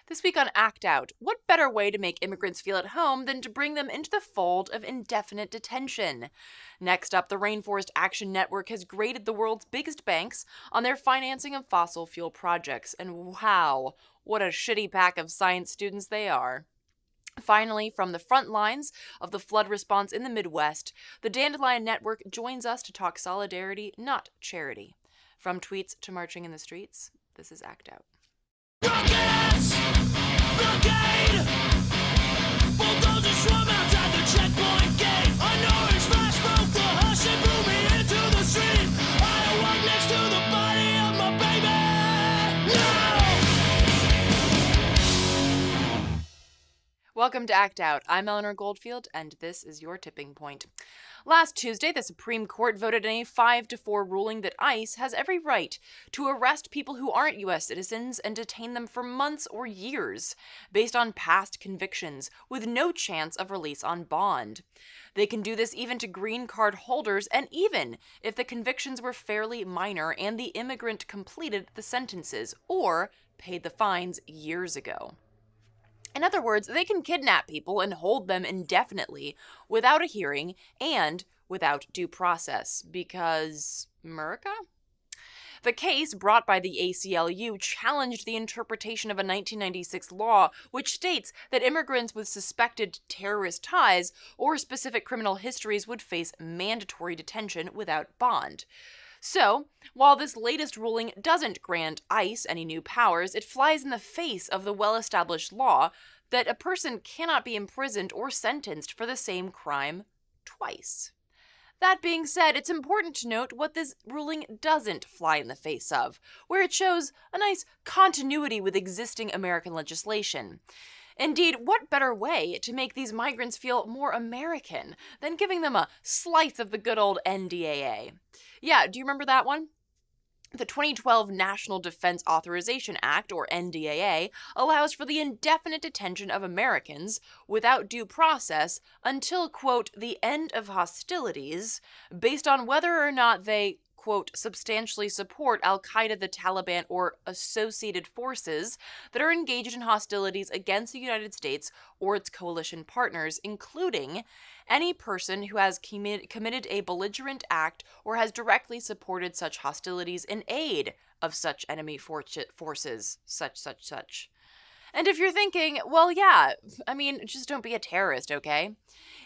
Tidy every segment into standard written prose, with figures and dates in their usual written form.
This week on Act Out, what better way to make immigrants feel at home than to bring them into the fold of indefinite detention? Next up, the Rainforest Action Network has graded the world's biggest banks on their financing of fossil fuel projects, and wow, what a shitty pack of science students they are. Finally, from the front lines of the flood response in the Midwest, the Dandelion Network joins us to talk solidarity, not charity. From tweets to marching in the streets, this is Act Out. Rockets! Brigade! Bulldozers swarm outside the checkpoint gate. An orange flash broke the hush and blew me into the street. I awoke next to the body of my baby. No! Welcome to Act Out. I'm Eleanor Goldfield, and this is your tipping point. Last Tuesday, the Supreme Court voted in a 5-4 ruling that ICE has every right to arrest people who aren't U.S. citizens and detain them for months or years, based on past convictions, with no chance of release on bond. They can do this even to green card holders, and even if the convictions were fairly minor and the immigrant completed the sentences or paid the fines years ago. In other words, they can kidnap people and hold them indefinitely without a hearing and without due process, because America? The case brought by the ACLU challenged the interpretation of a 1996 law which states that immigrants with suspected terrorist ties or specific criminal histories would face mandatory detention without bond. So, while this latest ruling doesn't grant ICE any new powers, it flies in the face of the well-established law that a person cannot be imprisoned or sentenced for the same crime twice. That being said, it's important to note what this ruling doesn't fly in the face of, where it shows a nice continuity with existing American legislation. Indeed, what better way to make these migrants feel more American than giving them a slice of the good old NDAA? Yeah, do you remember that one? The 2012 National Defense Authorization Act, or NDAA, allows for the indefinite detention of Americans without due process until, quote, the end of hostilities, based on whether or not they, quote, substantially support Al-Qaeda, the Taliban, or associated forces that are engaged in hostilities against the United States or its coalition partners, including any person who has committed a belligerent act or has directly supported such hostilities in aid of such enemy forces, such. And if you're thinking, well, yeah, I mean, just don't be a terrorist, okay?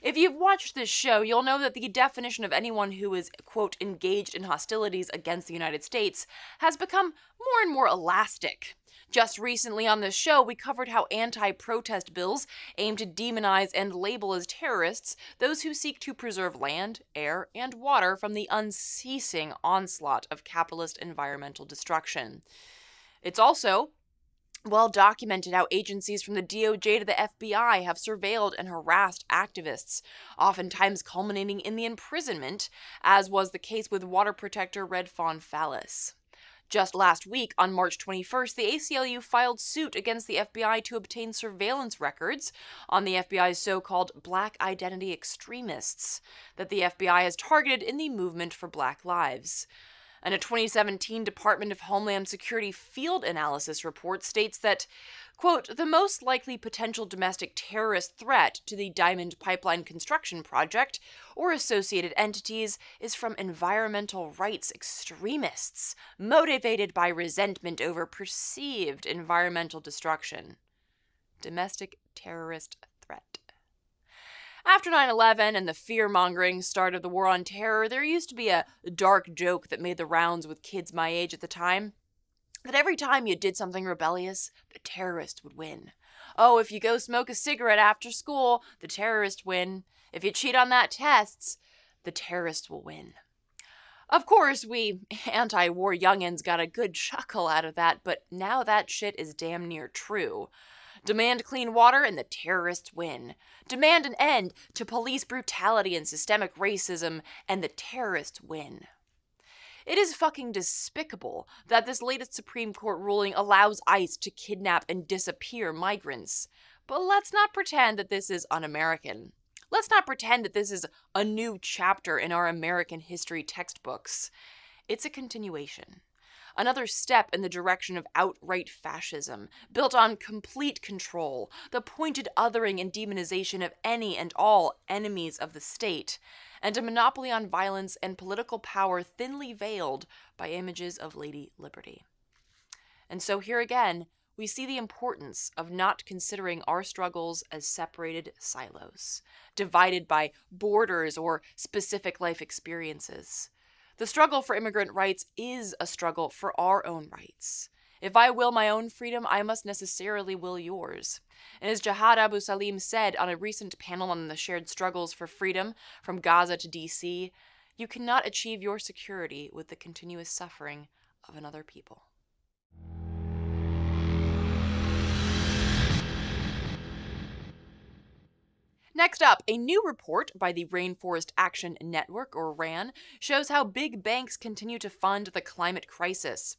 If you've watched this show, you'll know that the definition of anyone who is, quote, engaged in hostilities against the United States has become more and more elastic. Just recently on this show, we covered how anti-protest bills aim to demonize and label as terrorists those who seek to preserve land, air, and water from the unceasing onslaught of capitalist environmental destruction. It's also well documented how agencies from the DOJ to the FBI have surveilled and harassed activists, oftentimes culminating in the imprisonment, as was the case with water protector Red Fawn Fallis. Just last week, on March 21st, the ACLU filed suit against the FBI to obtain surveillance records on the FBI's so-called Black identity extremists that the FBI has targeted in the movement for Black Lives. And a 2017 Department of Homeland Security field analysis report states that, quote, the most likely potential domestic terrorist threat to the Diamond Pipeline construction project or associated entities is from environmental rights extremists motivated by resentment over perceived environmental destruction. Domestic terrorist threat. After 9/11 and the fear-mongering start of the War on Terror, there used to be a dark joke that made the rounds with kids my age at the time, that every time you did something rebellious, the terrorist would win. Oh, if you go smoke a cigarette after school, the terrorists win. If you cheat on that tests, the terrorists will win. Of course, we anti-war youngins got a good chuckle out of that, but now that shit is damn near true. Demand clean water and the terrorists win. Demand an end to police brutality and systemic racism and the terrorists win. It is fucking despicable that this latest Supreme Court ruling allows ICE to kidnap and disappear migrants. But let's not pretend that this is un-American. Let's not pretend that this is a new chapter in our American history textbooks. It's a continuation. another step in the direction of outright fascism, built on complete control, the pointed othering and demonization of any and all enemies of the state, and a monopoly on violence and political power thinly veiled by images of Lady Liberty. And so here again, we see the importance of not considering our struggles as separated silos, divided by borders or specific life experiences. The struggle for immigrant rights is a struggle for our own rights. If I will my own freedom, I must necessarily will yours. And as Jihad Abu Salim said on a recent panel on the shared struggles for freedom from Gaza to DC, you cannot achieve your security with the continuous suffering of another people. Next up, a new report by the Rainforest Action Network, or RAN, shows how big banks continue to fund the climate crisis.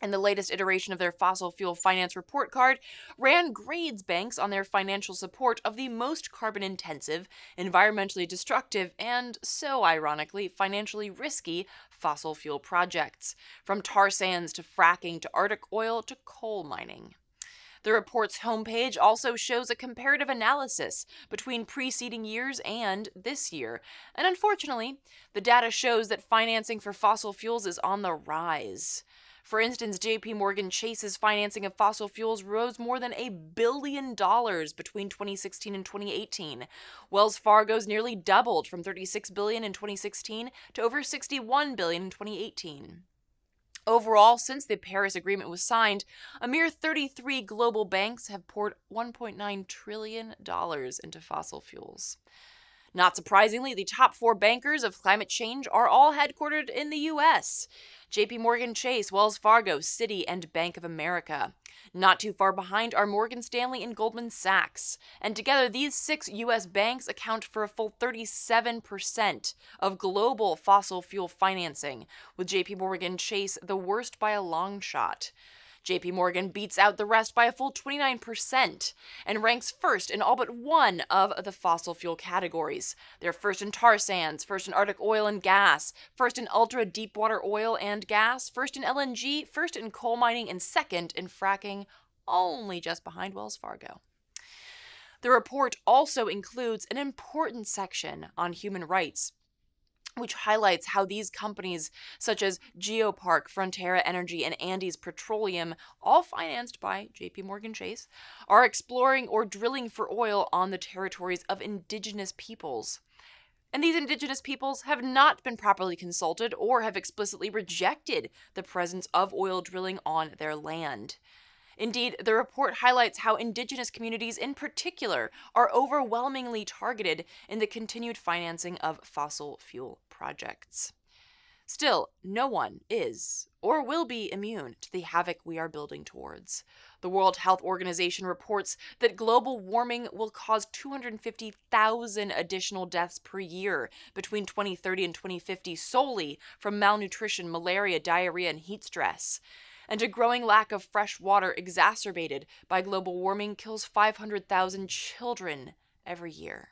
In the latest iteration of their fossil fuel finance report card, RAN grades banks on their financial support of the most carbon-intensive, environmentally destructive, and, so ironically, financially risky fossil fuel projects, from tar sands to fracking to Arctic oil to coal mining. The report's homepage also shows a comparative analysis between preceding years and this year, and unfortunately, the data shows that financing for fossil fuels is on the rise. For instance, JP Morgan Chase's financing of fossil fuels rose more than $1 billion between 2016 and 2018. Wells Fargo's nearly doubled from $36 billion in 2016 to over $61 billion in 2018. Overall, since the Paris Agreement was signed, a mere 33 global banks have poured $1.9 trillion into fossil fuels. Not surprisingly, the top 4 bankers of climate change are all headquartered in the U.S. JP Morgan Chase, Wells Fargo, Citi, and Bank of America. Not too far behind are Morgan Stanley and Goldman Sachs, and together these 6 U.S. banks account for a full 37% of global fossil fuel financing, with JP Morgan Chase the worst by a long shot. JP Morgan beats out the rest by a full 29% and ranks first in all but one of the fossil fuel categories. They're first in tar sands, first in Arctic oil and gas, first in ultra-deepwater oil and gas, first in LNG, first in coal mining, and second in fracking, only just behind Wells Fargo. The report also includes an important section on human rights, which highlights how these companies, such as Geopark, Frontera Energy, and Andes Petroleum, all financed by JP Morgan Chase, are exploring or drilling for oil on the territories of indigenous peoples. And these indigenous peoples have not been properly consulted or have explicitly rejected the presence of oil drilling on their land. Indeed, the report highlights how indigenous communities in particular are overwhelmingly targeted in the continued financing of fossil fuel projects. Still, no one is or will be immune to the havoc we are building towards. The World Health Organization reports that global warming will cause 250,000 additional deaths per year between 2030 and 2050 solely from malnutrition, malaria, diarrhea, and heat stress. And a growing lack of fresh water exacerbated by global warming kills 500,000 children every year.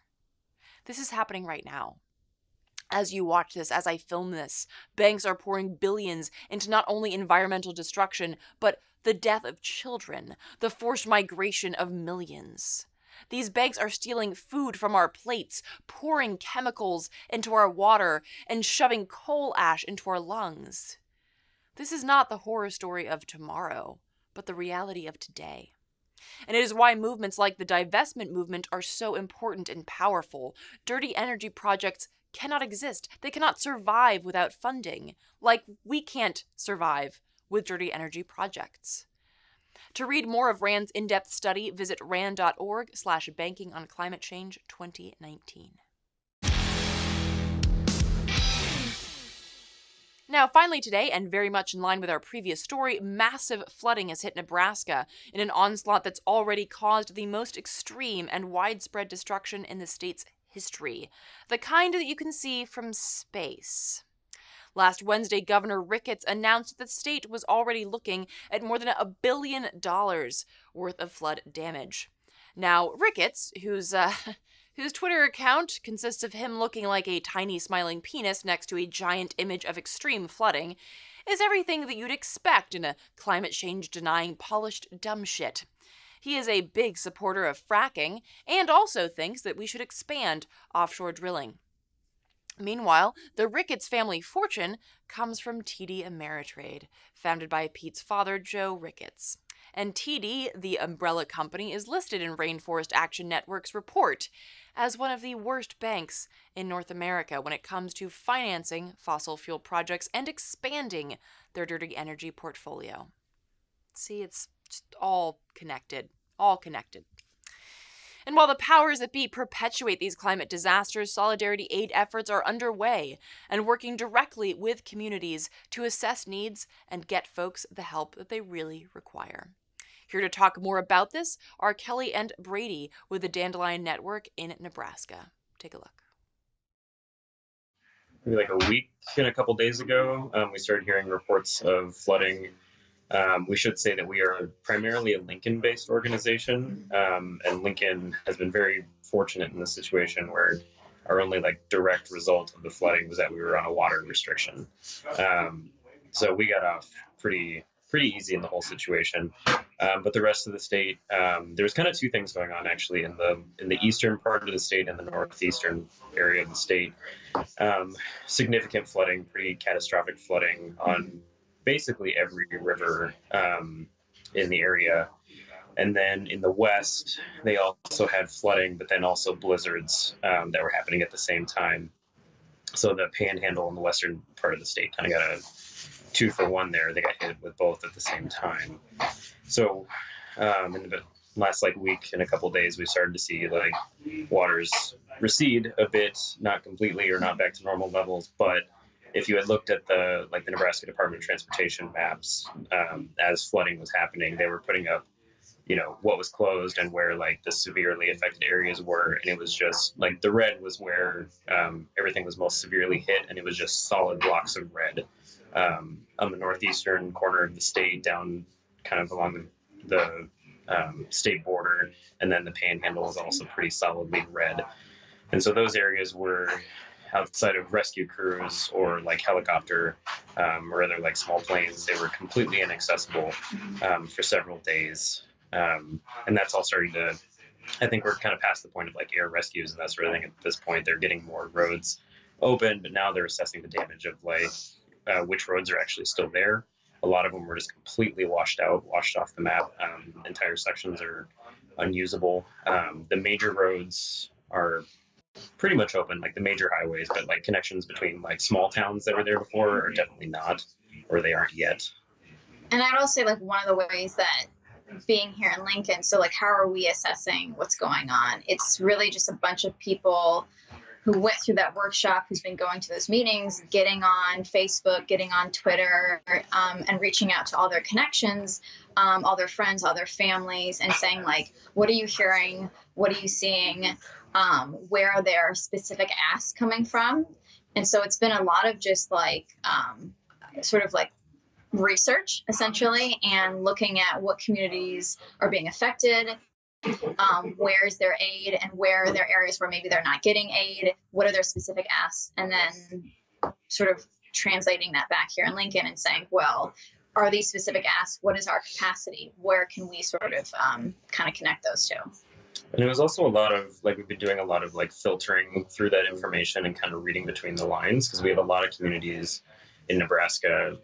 This is happening right now. As you watch this, as I film this, banks are pouring billions into not only environmental destruction, but the death of children, the forced migration of millions. These banks are stealing food from our plates, pouring chemicals into our water, and shoving coal ash into our lungs. This is not the horror story of tomorrow, but the reality of today. And it is why movements like the divestment movement are so important and powerful. Dirty energy projects cannot exist. They cannot survive without funding, like we can't survive with dirty energy projects. To read more of RAND's in-depth study, visit rand.org/bankingonclimatechange2019. Now, finally today, and very much in line with our previous story, massive flooding has hit Nebraska in an onslaught that's already caused the most extreme and widespread destruction in the state's history, the kind that you can see from space. Last Wednesday, Governor Ricketts announced that the state was already looking at more than $1 billion worth of flood damage. Now, Ricketts, whose Twitter account consists of him looking like a tiny smiling penis next to a giant image of extreme flooding, is everything that you'd expect in a climate change denying polished dumb shit. He is a big supporter of fracking and also thinks that we should expand offshore drilling. Meanwhile, the Ricketts family fortune comes from TD Ameritrade, founded by Pete's father, Joe Ricketts. And TD, the umbrella company, is listed in Rainforest Action Network's report as one of the worst banks in North America when it comes to financing fossil fuel projects and expanding their dirty energy portfolio. See, it's just all connected. All connected. And while the powers that be perpetuate these climate disasters, solidarity aid efforts are underway and working directly with communities to assess needs and get folks the help that they really require. Here to talk more about this are Kelly and Brady with the Dandelion Network in Nebraska. Take a look. Maybe like a week and a couple days ago, we started hearing reports of flooding. We should say that we are primarily a Lincoln-based organization, and Lincoln has been very fortunate in this situation where our only direct result of the flooding was that we were on a water restriction. So we got off pretty easy in the whole situation. But the rest of the state, there's kind of two things going on actually in the eastern part of the state and the northeastern area of the state. Significant flooding, pretty catastrophic flooding on basically every river in the area. And then in the west, they also had flooding, but then also blizzards that were happening at the same time. So the panhandle in the western part of the state kind of got a 2-for-1 there. They got hit with both at the same time. So in the last week and a couple of days, we started to see waters recede a bit, not completely or not back to normal levels, but if you had looked at the Nebraska Department of Transportation maps as flooding was happening, they were putting up, what was closed and where the severely affected areas were, and it was just the red was where everything was most severely hit, and it was just solid blocks of red on the northeastern corner of the state, down kind of along the state border, and then the panhandle was also pretty solidly red, and so those areas were outside of rescue crews or helicopter or other small planes. They were completely inaccessible for several days. And that's all starting to, I think we're kind of past the point of air rescues and that sort of thing at this point. They're getting more roads open, but now they're assessing the damage of which roads are actually still there. A lot of them were just completely washed off the map. Entire sections are unusable. The major roads are pretty much open, the major highways, but connections between small towns that were there before are definitely not, or they aren't yet. And I'd also say one of the ways that being here in Lincoln, so how are we assessing what's going on? It's really just a bunch of people who went through that workshop, who's been going to those meetings, getting on Facebook, getting on Twitter, and reaching out to all their connections, all their friends, all their families, and saying what are you hearing? What are you seeing? Where are their specific asks coming from? And so it's been a lot of just research essentially, and looking at what communities are being affected, where's their aid, and where are there areas where maybe they're not getting aid, what are their specific asks, and then sort of translating that back here in Lincoln and saying, well, are these specific asks? What is our capacity? Where can we sort of kind of connect those two? And it was also a lot of we've been doing a lot of filtering through that information and kind of reading between the lines, because we have a lot of communities in Nebraska,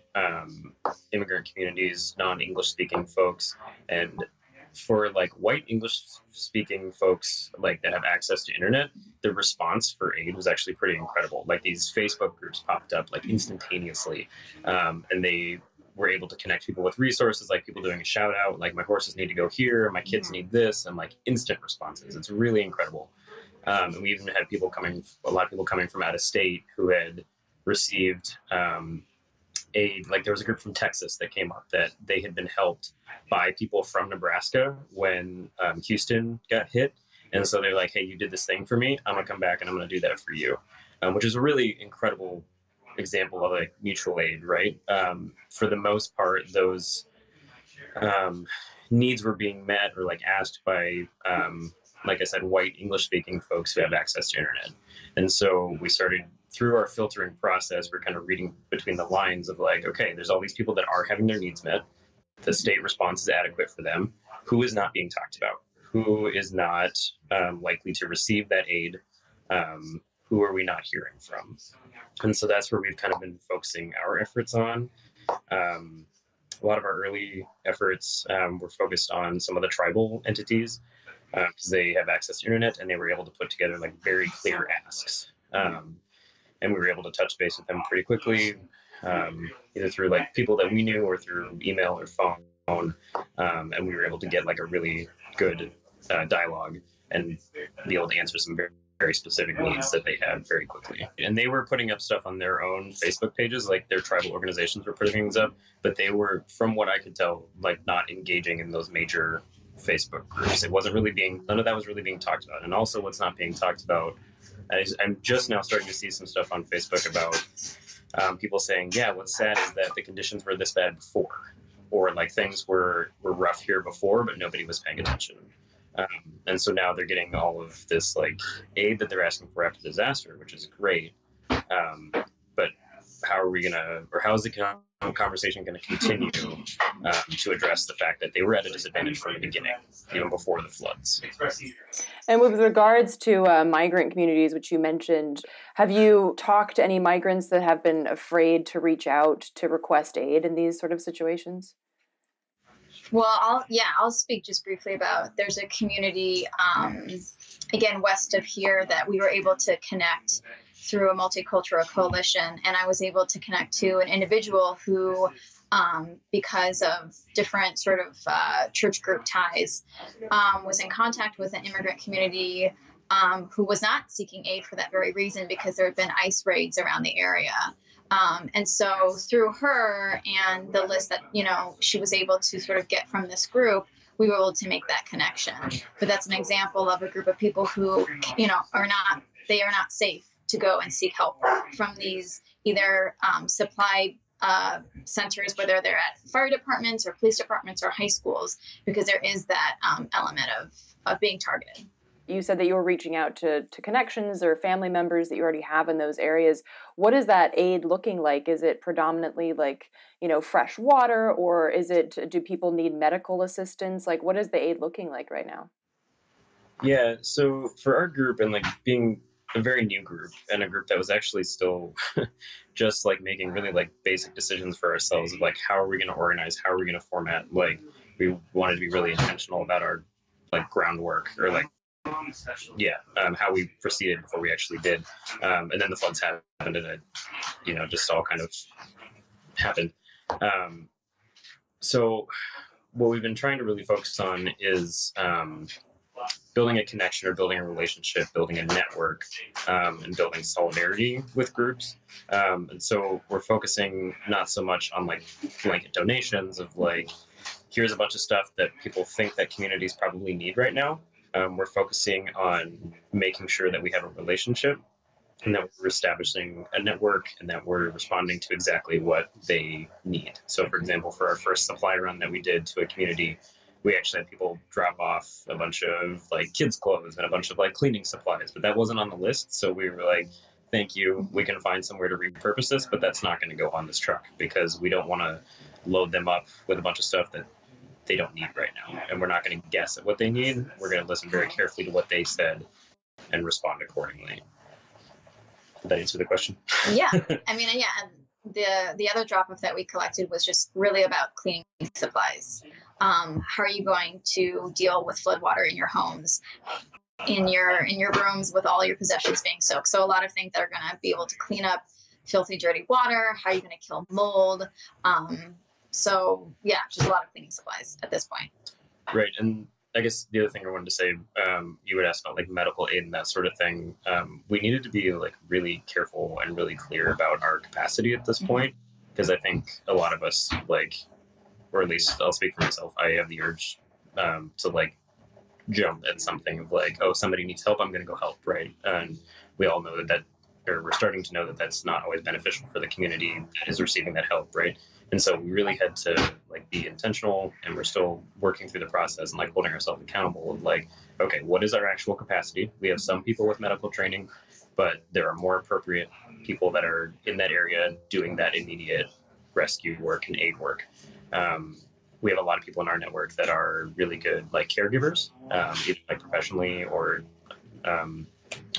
immigrant communities, non-English speaking folks, and for white English speaking folks that have access to internet, the response for aid was actually pretty incredible. These Facebook groups popped up instantaneously, and they were able to connect people with resources, people doing a shout out, my horses need to go here, my kids need this, and instant responses. It's really incredible. And we even had a lot of people coming from out of state who had received aid. There was a group from Texas that came up that they had been helped by people from Nebraska when Houston got hit. And so they're hey, you did this thing for me, I'm gonna come back and I'm gonna do that for you, which is a really incredible example of mutual aid, right? For the most part, those needs were being met or asked by, I said, white English speaking folks who have access to internet. And so we started through our filtering process, we're kind of reading between the lines of like, okay, there's all these people that are having their needs met. The state response is adequate for them. Who is not being talked about? Who is not likely to receive that aid? Who are we not hearing from? And so that's where we've kind of been focusing our efforts on. A lot of our early efforts were focused on some of the tribal entities because they have access to internet, and they were able to put together like very clear asks. And we were able to touch base with them pretty quickly, either through like people that we knew or through email or phone. And we were able to get like a really good dialogue and be able to answer some very, very specific needs that they had very quickly. And they were putting up stuff on their own Facebook pages, like their tribal organizations were putting things up, but they were, from what I could tell, like not engaging in those major Facebook groups. It wasn't really none of that was really being talked about. And also what's not being talked about, I'm just now starting to see some stuff on Facebook about people saying, yeah, what's sad is that the conditions were this bad before, or like things were rough here before, but nobody was paying attention. And so now they're getting all of this like aid that they're asking for after disaster, which is great. But how are we gonna, or how is the conversation going to continue to address the fact that they were at a disadvantage from the beginning, even before the floods? And with regards to migrant communities, which you mentioned, have you talked to any migrants that have been afraid to reach out to request aid in these sort of situations? Well, I'll speak just briefly about, there's a community, again, west of here that we were able to connect through a multicultural coalition. And I was able to connect to an individual who, because of different sort of church group ties, was in contact with an immigrant community who was not seeking aid for that very reason, because there had been ICE raids around the area. And so through her and the list that, she was able to sort of get from this group, we were able to make that connection. But that's an example of a group of people who, are not safe to go and seek help from these either supply centers, whether they're at fire departments or police departments or high schools, because there is that element of being targeted. You said that you were reaching out to connections or family members that you already have in those areas. What is that aid looking like? Is it predominantly like, fresh water, or do people need medical assistance? Like, what is the aid looking like right now? Yeah, so for our group, and like being a very new group and a group that was actually still just like making really like basic decisions for ourselves of like, how are we going to organize? How are we going to format? Like, we wanted to be really intentional about our like groundwork, or like, how we proceeded before we actually did. And then the floods happened, and it, just all kind of happened. So what we've been trying to really focus on is building a connection, or building a relationship, building a network, and building solidarity with groups. And so we're focusing not so much on like blanket donations of like, here's a bunch of stuff that people think that communities probably need right now. We're focusing on making sure that we have a relationship, and that we're establishing a network, and that we're responding to exactly what they need. So, for example, for our first supply run that we did to a community, we actually had people drop off a bunch of like kids' clothes and a bunch of like cleaning supplies, but that wasn't on the list. So we were like, thank you, we can find somewhere to repurpose this, but that's not going to go on this truck, because we don't want to load them up with a bunch of stuff that they don't need right now. And we're not going to guess at what they need. We're going to listen very carefully to what they said and respond accordingly. Did that answer the question? Yeah. I mean, yeah. The other drop-off that we collected was just really about cleaning supplies. How are you going to deal with floodwater in your homes, in your rooms, with all your possessions being soaked? So a lot of things that are going to be able to clean up filthy, dirty water. How are you going to kill mold? So yeah, just a lot of cleaning supplies at this point. Right. And I guess the other thing I wanted to say, you would ask about like medical aid and that sort of thing. We needed to be like really careful and really clear about our capacity at this point, because I think a lot of us like, or at least I'll speak for myself, I have the urge to like jump at something of like, oh, somebody needs help, I'm going to go help. Right. And we all know that or we're starting to know that that's not always beneficial for the community that is receiving that help, right? And so we really had to like be intentional, and we're still working through the process and like holding ourselves accountable of like, okay, what is our actual capacity? We have some people with medical training, but there are more appropriate people that are in that area doing that immediate rescue work and aid work. We have a lot of people in our network that are really good like caregivers, either like professionally or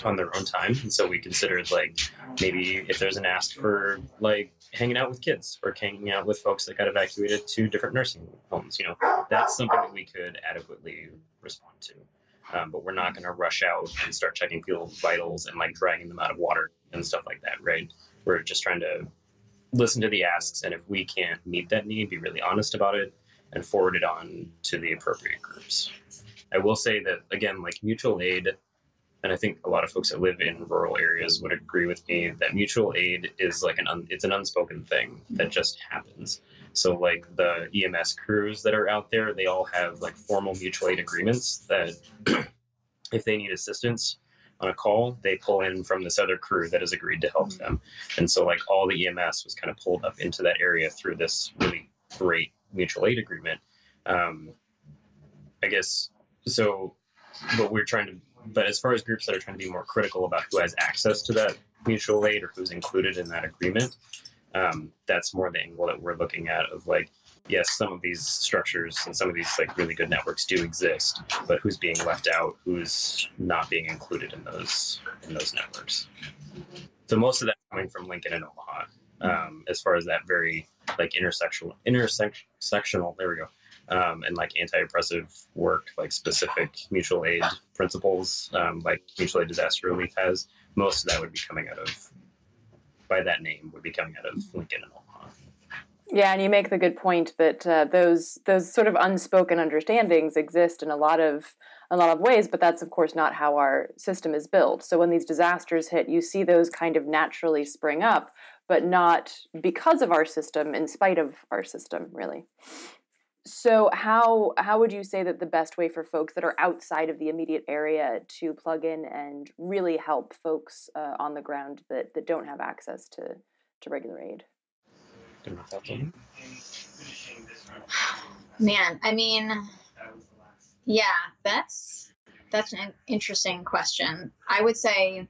on their own time. And so we considered like maybe if there's an ask for like hanging out with kids or hanging out with folks that got evacuated to different nursing homes, that's something that we could adequately respond to. But we're not going to rush out and start checking people's vitals and like dragging them out of water and stuff like that, right? We're just trying to listen to the asks, and if we can't meet that need, be really honest about it and forward it on to the appropriate groups. I will say that, again, like mutual aid, and I think a lot of folks that live in rural areas would agree with me that mutual aid is like it's an unspoken thing that just happens. So like the EMS crews that are out there, they all have like formal mutual aid agreements that if they need assistance on a call, they pull in from this other crew that has agreed to help them. And so like all the EMS was kind of pulled up into that area through this really great mutual aid agreement. I guess, so, but as far as groups that are trying to be more critical about who has access to that mutual aid or who's included in that agreement, that's more the angle that we're looking at of like, yes, some of these structures and some of these like really good networks do exist, but who's being left out, who's not being included in those networks. So most of that coming from Lincoln and Omaha, as far as that very like intersectional, there we go, and like anti-oppressive work, like specific mutual aid principles, like mutual aid disaster relief has. Most of that would be coming out of, by that name, would be coming out of Lincoln and Omaha. Yeah, and you make the good point that those sort of unspoken understandings exist in a lot of ways, but that's of course not how our system is built. So when these disasters hit, you see those kind of naturally spring up, but not because of our system, in spite of our system, really. So how would you say that the best way for folks that are outside of the immediate area to plug in and really help folks on the ground that don't have access to regular aid? Man, I mean, yeah, that's an interesting question. I would say,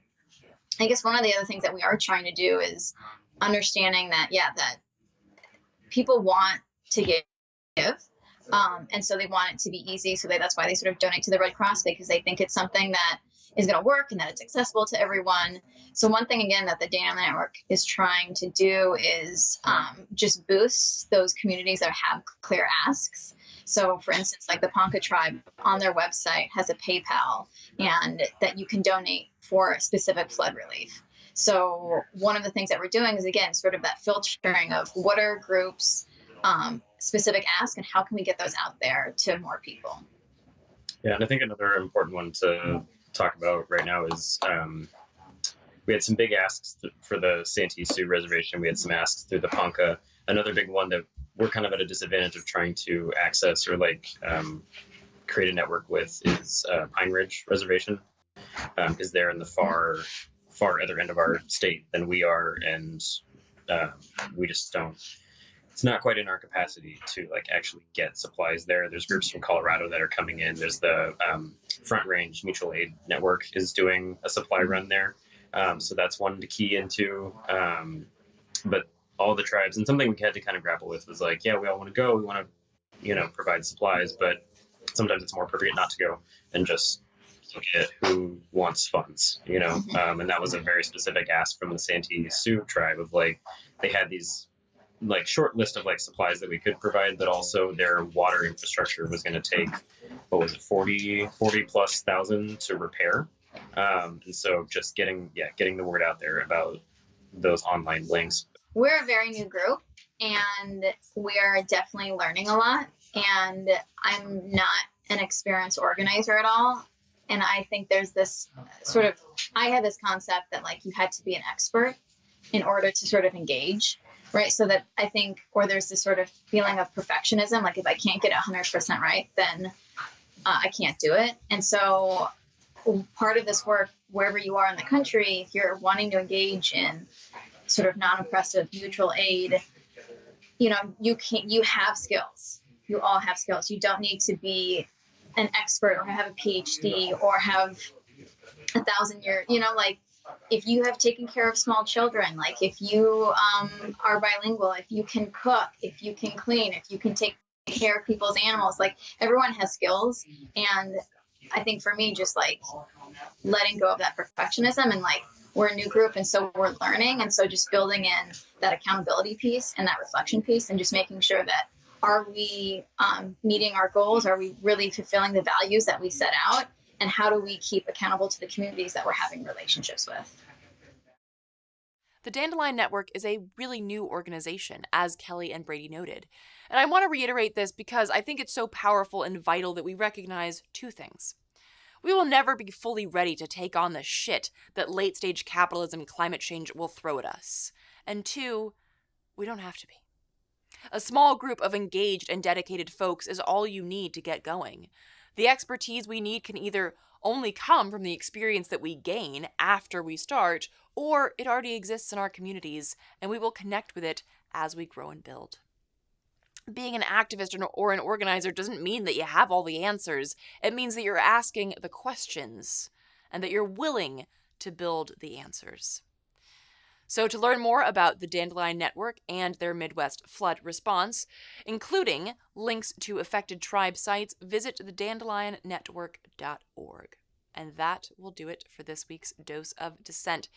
I guess one of the other things that we are trying to do is understanding that, that people want to give. And so they want it to be easy. So that's why they sort of donate to the Red Cross, because they think it's something that is going to work and that it's accessible to everyone. So one thing, again, that the Dandelion Network is trying to do is just boost those communities that have clear asks. So for instance, like the Ponca tribe on their website has a PayPal, and that you can donate for specific flood relief. So one of the things that we're doing is, again, sort of that filtering of what are groups specific asks and how can we get those out there to more people. Yeah, and I think another important one to talk about right now is we had some big asks for the Santee Sioux Reservation. We had some asks through the Ponca. Another big one that we're kind of at a disadvantage of trying to access or like create a network with is Pine Ridge Reservation, because they're in the far other end of our state than we are, and we just don't. It's not quite in our capacity to like actually get supplies there. There's groups from Colorado that are coming in. There's the Front Range Mutual Aid Network is doing a supply run there. So that's one to key into. But all the tribes, and something we had to kind of grapple with was like, yeah, we all want to go. We want to, provide supplies, but sometimes it's more appropriate not to go and just look at who wants funds, and that was a very specific ask from the Santee Sioux tribe of like, they had these like short list of like supplies that we could provide, but also their water infrastructure was going to take, what was it, 40 plus thousand to repair. And so just getting the word out there about those online links. We're a very new group, and we're definitely learning a lot, and I'm not an experienced organizer at all. And I think there's this I had this concept that like you had to be an expert in order to sort of engage. Right. So that I think, or there's this sort of feeling of perfectionism. Like if I can't get 100% right, then I can't do it. And so part of this work wherever you are in the country, if you're wanting to engage in sort of non-oppressive mutual aid, you know, you have skills. You all have skills. You don't need to be an expert or have a PhD or have 1,000 years, you know, like if you have taken care of small children, like if you are bilingual, if you can cook, if you can clean, if you can take care of people's animals, like everyone has skills. And I think for me, just like letting go of that perfectionism and like we're a new group and so we're learning. And so just building in that accountability piece and that reflection piece and just making sure that are we meeting our goals? Are we really fulfilling the values that we set out? And how do we keep accountable to the communities that we're having relationships with? The Dandelion Network is a really new organization, as Kelly and Brady noted. And I want to reiterate this because I think it's so powerful and vital that we recognize two things. We will never be fully ready to take on the shit that late-stage capitalism and climate change will throw at us. And two, we don't have to be. A small group of engaged and dedicated folks is all you need to get going. The expertise we need can either only come from the experience that we gain after we start, or it already exists in our communities, and we will connect with it as we grow and build. Being an activist or an organizer doesn't mean that you have all the answers. It means that you're asking the questions and that you're willing to build the answers. So to learn more about the Dandelion Network and their Midwest flood response, including links to affected tribe sites, visit thedandelionnetwork.org. And that will do it for this week's Dose of Dissent.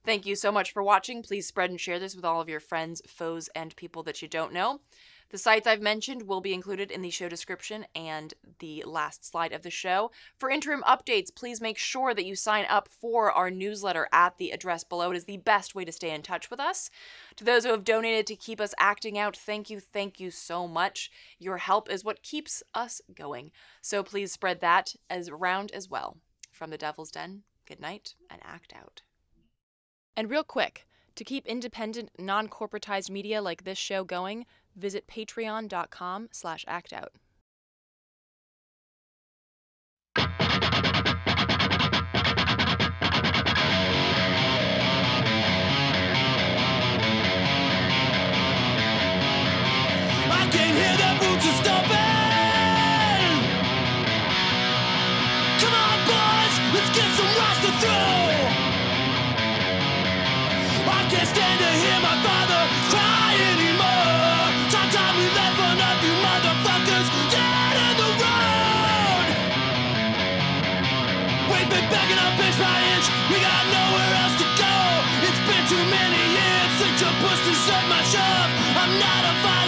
Thank you so much for watching. Please spread and share this with all of your friends, foes, and people that you don't know. The sites I've mentioned will be included in the show description and the last slide of the show. For interim updates, please make sure that you sign up for our newsletter at the address below. It is the best way to stay in touch with us. To those who have donated to keep us acting out, thank you so much. Your help is what keeps us going. So please spread that around as well. From the Devil's Den, good night and act out. And real quick, to keep independent, non-corporatized media like this show going, visit patreon.com/actout. I can hear the boots are stomping. Come on, boys, let's get some rocks to throw. I can't stand to hear my father cry anymore. Time we left for nothing, motherfuckers dead in the road. We've been backing up inch by inch, we got nowhere else to go. It's been too many years since you pushed and served my shove. I'm not a fighter.